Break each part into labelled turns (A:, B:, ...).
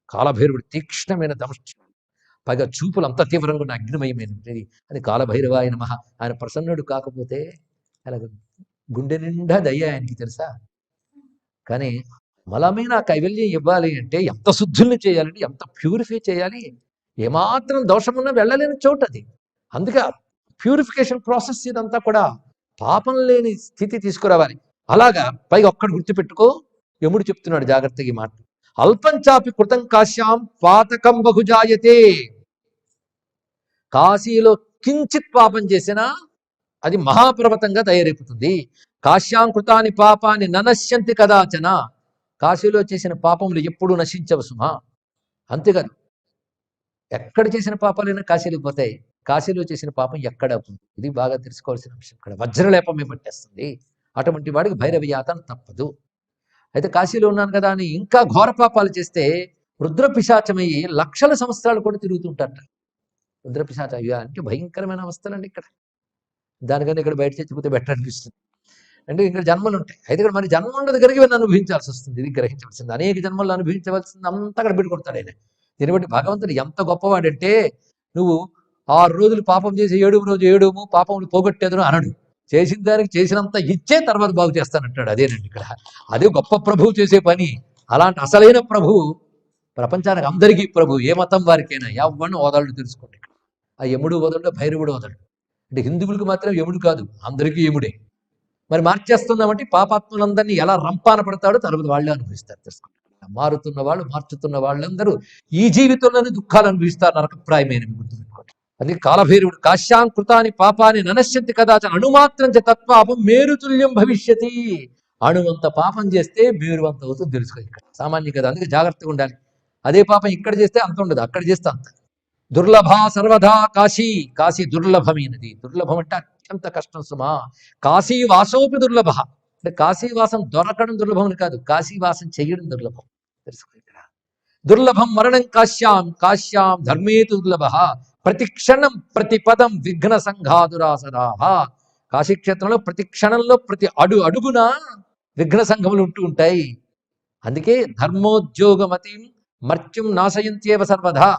A: కాలభైరవుడు తీక్ష్ణమైన దంష్టి, పైగా చూపులు అంత తీవ్రంగా ఉన్న అగ్నిమయమైనది. అది కాలభైరవాయ నమః. ఆయన ప్రసన్నుడు కాకపోతే ఆయన గుండె నిండా దయ్య ఆయనకి తెలుసా. కానీ బలమైన కైవల్యం ఇవ్వాలి అంటే ఎంత శుద్ధుల్ని చేయాలంటే, ఎంత ప్యూరిఫై చేయాలి. ఏమాత్రం దోషమున్నా వెళ్ళలేని చోటు అది. అందుకే ప్యూరిఫికేషన్ ప్రాసెస్ ఇదంతా కూడా. పాపం లేని స్థితి తీసుకురావాలి. అలాగా పైగా ఒక్కడు గుర్తుపెట్టుకో, యముడు చెప్తున్నాడు జాగ్రత్తగా ఈ మాట. అల్పంచాపి కృతం కాశ్యాం పాతకం బహుజాయతే. కాశీలో కించిత్ పాపం చేసినా అది మహాపర్వతంగా తయారైపోతుంది. కాశ్యాంకృతాని పాపాన్ని ననశ్యంతి కదాచన. కాశీలో చేసిన పాపములు ఎప్పుడూ నశించవు సుమా. అంతేకాదు, ఎక్కడ చేసిన పాపాలైనా కాశీలో పోతాయి. కాశీలో చేసిన పాపం ఎక్కడ పోతుంది. ఇది బాగా తెలుసుకోవాల్సిన అంశం. ఇక్కడ వజ్రలేపమే పట్టేస్తుంది. అటువంటి వాడికి భైరవ యాతన తప్పదు. అయితే కాశీలో ఉన్నాను కదా అని ఇంకా ఘోర పాపాలు చేస్తే రుద్ర పిశాచమయ్యి లక్షల సంవత్సరాలు కూడా తిరుగుతుంటారట. రుద్ర పిశాచ అంటే భయంకరమైన అవస్థలండి ఇక్కడ. దానికన్నా ఇక్కడ బయట చచ్చిపోతే బెటర్ అనిపిస్తుంది. అంటే ఇక్కడ జన్మలు ఉంటాయి. అయితే ఇక్కడ మరి జన్మ ఉండదు కనుక ఇవన్నీ అనుభవించాల్సి వస్తుంది. ఇది గ్రహించవలసింది. అనేక జన్మల్లో అనుభవించవలసింది అంతా అక్కడ పెట్టుకొడతాడు ఆయన. దీన్ని బట్టి భగవంతుడు ఎంత గొప్పవాడంటే, నువ్వు 6 రోజులు పాపం చేసి 7వ రోజు ఏడుము పాపములు పోగొట్టేదను అనడు. చేసిన దానికి చేసినంత ఇచ్చే తర్వాత బాగు చేస్తానంటాడు. అదేనండి ఇక్కడ. అదే గొప్ప ప్రభువు చేసే పని. అలాంటి అసలైన ప్రభువు ప్రపంచానికి అందరికీ ప్రభు, ఏ మతం వారికైనా ఎవరిని వదలడు. తెలుసుకోండి. ఆ యముడు వదలడు, భైరవుడు వదలడు. అంటే హిందువులకు మాత్రం యముడు కాదు, అందరికీ యముడే. మరి మార్చేస్తున్నామంటే పాపాత్ములందరినీ ఎలా రంపాన పడతాడో తర్వాత వాళ్ళే అనుభవిస్తారు. తెలుసుకోండి. మారుతున్న వాళ్ళు, మార్చుతున్న వాళ్ళందరూ ఈ జీవితంలోనే దుఃఖాలు అనుభవిస్తారు. నరకప్రాయమైన గుర్తుపెట్టుకోండి. అందుకే కాలభైరవుడు కాశ్యాంకృతాని పాపాన్ని ననశ్యంతి కదాచన అణుమాత్రం చ తత్పాపం మేరుతుల్యం భవిష్యతి. అణువంత పాపం చేస్తే మేరువంత అవుతుంది. తెలుసుకో. ఇక్కడ సామాన్యం కదా, అందుకే జాగ్రత్తగా ఉండాలి. అదే పాపం ఇక్కడ చేస్తే అంత ఉండదు, అక్కడ చేస్తే అంత. దుర్లభ సర్వదా కాశీ. కాశీ దుర్లభమైనది. దుర్లభం అంటే అత్యంత కష్టం సుమా. కాశీ వాసోపి దుర్లభ. అంటే కాశీవాసం దొరకడం దుర్లభం కాదు, కాశీవాసం చెయ్యడం దుర్లభం. తెలుసుకో. ఇక్కడ దుర్లభం మరణం కాశ్యాం. కాశ్యాం ధర్మేతు దుర్లభ. ప్రతి క్షణం ప్రతి పదం విఘ్న సంఘాదురాసరాహ. కాశీక్షేత్రంలో ప్రతి క్షణంలో ప్రతి అడుగున విఘ్న సంఘములు ఉంటూ ఉంటాయి. అందుకే ధర్మోద్యోగమతి మర్త్యం నాశయంత్యేవ సర్వదా.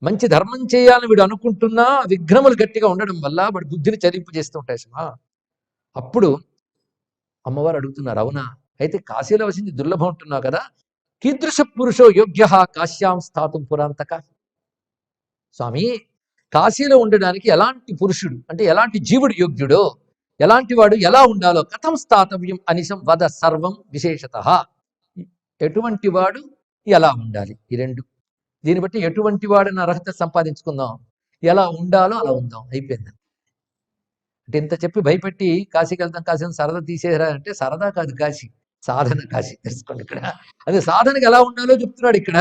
A: మంచి ధర్మం చేయాలని వీడు అనుకుంటున్నా విఘ్నములు గట్టిగా ఉండడం వల్ల వాడి బుద్ధిని చదింపు చేస్తూ ఉంటాయి సుమా. అప్పుడు అమ్మవారు అడుగుతున్నారు, అవునా అయితే కాశీలో వచ్చింది దుర్లభం ఉంటున్నావు కదా, కీదృశ పురుషో యోగ్య కాశ్యాం స్థాతుం పురాంతక. స్వామి, కాశీలో ఉండడానికి ఎలాంటి పురుషుడు అంటే ఎలాంటి జీవుడు యోగ్యుడో, ఎలాంటి వాడు ఎలా ఉండాలో కథం స్థాతవ్యం అనిసం వద సర్వం విశేషత. ఎటువంటి వాడు ఎలా ఉండాలి, ఈ రెండు. దీన్ని బట్టి ఎటువంటి వాడిని అర్హత సంపాదించుకుందాం, ఎలా ఉండాలో అలా ఉందాం, అయిపోయింది. అంటే ఇంత చెప్పి భయపెట్టి కాశీకి వెళ్తాం, కాశీని సరదా తీసేరా అంటే సరదా కాదు కాశీ, సాధన కాశీ. తెలుసుకోండి. ఇక్కడ అదే సాధనకి ఎలా ఉండాలో చెప్తున్నాడు ఇక్కడ.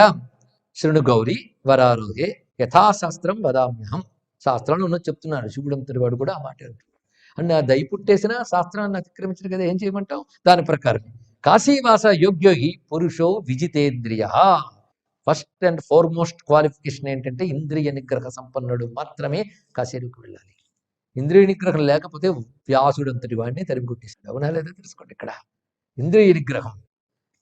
A: శృణు గౌరీ వరారోహే యథాశాస్త్రం వదామ్యహం. శాస్త్రంలో ఉన్నది చెప్తున్నాడు. శివుడంతటి వాడు కూడా ఆ మాట అంటాడు. అంటే ఆ దయ పుట్టేసిన శాస్త్రాన్ని అతిక్రమించిన కదా, ఏం చేయమంటావు? దాని ప్రకారం కాశీవాస యోగ్యోహి పురుషో విజితేంద్రియ. ఫస్ట్ అండ్ ఫార్మోస్ట్ క్వాలిఫికేషన్ ఏంటంటే ఇంద్రియ నిగ్రహ సంపన్నుడు మాత్రమే కాశీలోకి వెళ్ళాలి. ఇంద్రియ నిగ్రహం లేకపోతే వ్యాసుడు అంతటి వాడిని తరిమి కొట్టేశాడు. అవునా లేదా తెలుసుకోండి. ఇక్కడ ఇంద్రియ నిగ్రహం.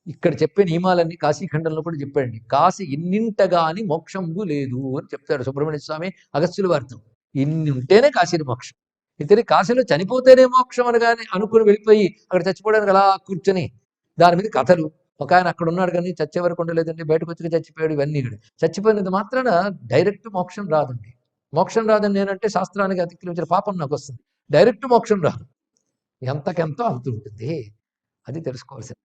A: ఇక్కడ చెప్పే నియమాలన్నీ కాశీఖండంలో కూడా చెప్పండి. కాశీ ఇన్నింటగాని మోక్షంబు లేదు అని చెప్తాడు సుబ్రహ్మణ్య స్వామి అగస్త్యుల వారితో. ఇన్ని ఉంటేనే కాశీని మోక్షం. ఇతని కాశీలో చనిపోతేనే మోక్షం అనగానే అనుకుని వెళ్ళిపోయి అక్కడ చచ్చిపోవడానికి అలా కూర్చొని దాని మీద కథలు. ఒక ఆయన అక్కడ ఉన్నాడు కానీ చచ్చే వరకు ఉండలేదండి, బయటకు వచ్చి చచ్చిపోయాడు, ఇవన్నీ ఇక్కడ. చచ్చిపోయినది మాత్రాన డైరెక్ట్ మోక్షం రాదండి. మోక్షం రాదని నేనంటే శాస్త్రానికి అతిక్రమించిన పాపం నాకు వస్తుంది. డైరెక్ట్ మోక్షం రాదు, ఎంతకెంతో అంత ఉంటుంది. అది తెలుసుకోవాల్సింది.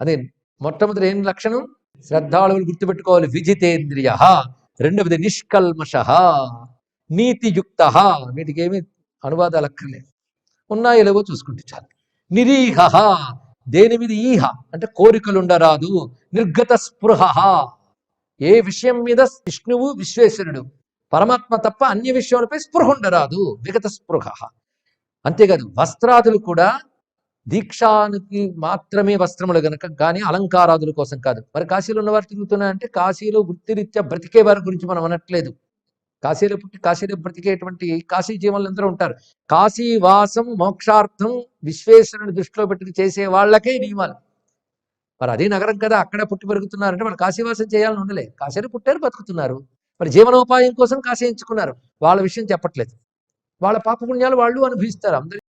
A: అదే మొట్టమొదటి ఏం లక్షణం? శ్రద్ధాళువులు గుర్తుపెట్టుకోవాలి. విజితేంద్రియ. రెండవది నిష్కల్మష, నీతియుక్త. వీటికి ఏమి అనువాదాలు అక్కర్లేదు, ఉన్నాయో లేవో చూసుకుంటే చాలు. నిరీహ, దేని మీద ఈహ అంటే కోరికలు ఉండరాదు. నిర్గత స్పృహ, ఏ విషయం మీద విష్ణువు విశ్వేశ్వరుడు పరమాత్మ తప్ప అన్య విషయాలపై స్పృహ ఉండరాదు. విగత స్పృహ. అంతేకాదు వస్త్రాదులు కూడా దీక్షానికి మాత్రమే వస్త్రములు గనక, కానీ అలంకారాదుల కోసం కాదు. మరి కాశీలో ఉన్నవారు తిరుగుతున్నారంటే కాశీలో వృత్తిరీత్యా బ్రతికే వారి గురించి మనం అనట్లేదు. కాశీలో పుట్టి కాశీలో బ్రతికేటువంటి కాశీ జీవనులు అందరూ ఉంటారు. కాశీ వాసం మోక్షార్థం విశ్వేశ్వరుని దృష్టిలో పెట్టుకు చేసే వాళ్ళకే నియమాలు. మరి అదే నగరం కదా, అక్కడే పుట్టి పెరుగుతున్నారంటే వాళ్ళు కాశీవాసం చేయాలని ఉండలే, కాశీని పుట్టారు, బతుకుతున్నారు. మరి జీవనోపాయం కోసం కాశీ ఎంచుకున్నారు, వాళ్ళ విషయం చెప్పట్లేదు. వాళ్ళ పాపపుణ్యాలు వాళ్ళు అనుభవిస్తారు. అందరి